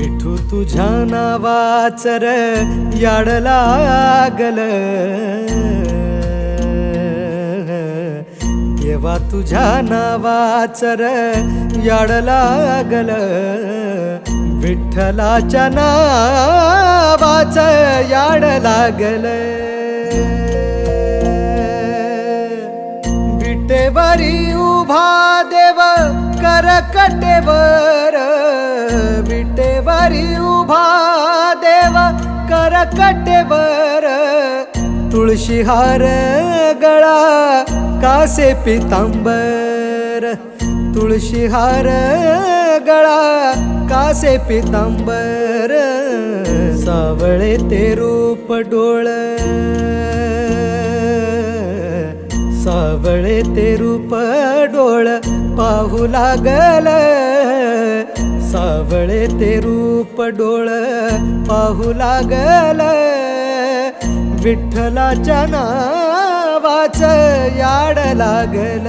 विठू तुझ्या नावाचं र याड लागल, देवा तुझ्या नावाचं र याड लागल, विठ्ठलाच्या नावाचं याड लागल. विटेवरी उभा देव करकटेवर, विटेवरी उभा देव करकटेवर, तुळशी हार गळा कासे पितांबर, तुळशी हार गळा कासे पितांबर, सावळे ते रूप डोळ, सावळे ते रूप डोळ पाहू लागल, सावळे ते रूप डोळ पाहू लागल, विठ्ठलाच्या नावाचं याड लागल.